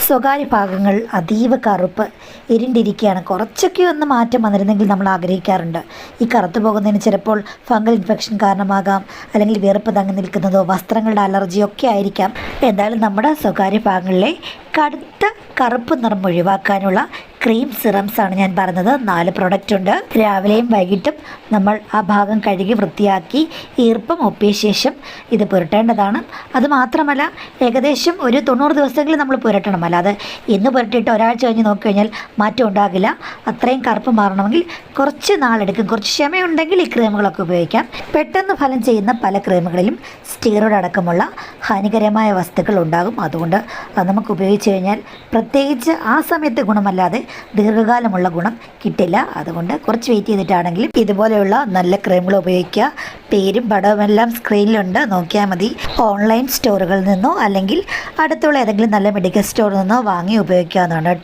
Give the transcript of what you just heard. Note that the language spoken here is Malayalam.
സ്വകാര്യ ഭാഗങ്ങൾ അതീവ കറുപ്പ് ഇരുണ്ടിരിക്കുകയാണ്. കുറച്ചൊക്കെ ഒന്ന് മാറ്റം വന്നിരുന്നെങ്കിൽ നമ്മൾ ആഗ്രഹിക്കാറുണ്ട്. ഈ കറുത്തു പോകുന്നതിന് ചിലപ്പോൾ ഫംഗൽ ഇൻഫെക്ഷൻ കാരണമാകാം, അല്ലെങ്കിൽ വിയർപ്പ് തങ്ങി നിൽക്കുന്നതോ വസ്ത്രങ്ങളുടെ അലർജിയോ ഒക്കെ ആയിരിക്കാം. എന്തായാലും നമ്മുടെ സ്വകാര്യ ഭാഗങ്ങളിലെ കടുത്ത കറുപ്പ് നിറം ഒഴിവാക്കാനുള്ള ക്രീം സിറംസാണ് ഞാൻ പറഞ്ഞത്. 4 പ്രൊഡക്റ്റ് ഉണ്ട്. രാവിലെയും വൈകിട്ടും നമ്മൾ ആ ഭാഗം കഴുകി വൃത്തിയാക്കി ഈർപ്പം ഒപ്പിയ ശേഷം ഇത് പുരട്ടേണ്ടതാണ്. അതുമാത്രമല്ല, ഏകദേശം ഒരു 90 ദിവസമെങ്കിലും നമ്മൾ പുരട്ടണം. അല്ലാതെ ഇന്ന് പുരട്ടിയിട്ട് ഒരാഴ്ച കഴിഞ്ഞ് നോക്കിക്കഴിഞ്ഞാൽ മാറ്റം ഉണ്ടാകില്ല. അത്രയും കറുപ്പ് മാറണമെങ്കിൽ കുറച്ച് നാളെടുക്കും. കുറച്ച് ക്ഷമയുണ്ടെങ്കിൽ ഈ ക്രീമുകളൊക്കെ ഉപയോഗിക്കാം. പെട്ടെന്ന് ഫലം ചെയ്യുന്ന പല ക്രീമുകളിലും സ്റ്റീറോയിഡ് അടക്കമുള്ള ഹാനികരമായ വസ്തുക്കൾ ഉണ്ടാകും. അതുകൊണ്ട് അത് നമുക്ക് ഉപയോഗിച്ച് കഴിഞ്ഞാൽ പ്രത്യേകിച്ച് ആ സമയത്ത് ഗുണമല്ലാതെ ദീർഘകാലമുള്ള ഗുണം കിട്ടില്ല. അതുകൊണ്ട് കുറച്ച് വെയിറ്റ് ചെയ്തിട്ടാണെങ്കിലും ഇതുപോലെയുള്ള നല്ല ക്രീമുകൾ ഉപയോഗിക്കുക. പേരും പടവും എല്ലാം സ്ക്രീനിലുണ്ട്, നോക്കിയാൽ മതി. ഓൺലൈൻ സ്റ്റോറുകളിൽ നിന്നോ അല്ലെങ്കിൽ അടുത്തുള്ള ഏതെങ്കിലും നല്ല മെഡിക്കൽ സ്റ്റോറിൽ നിന്നോ വാങ്ങി ഉപയോഗിക്കാവുന്നതാണ് കേട്ടോ.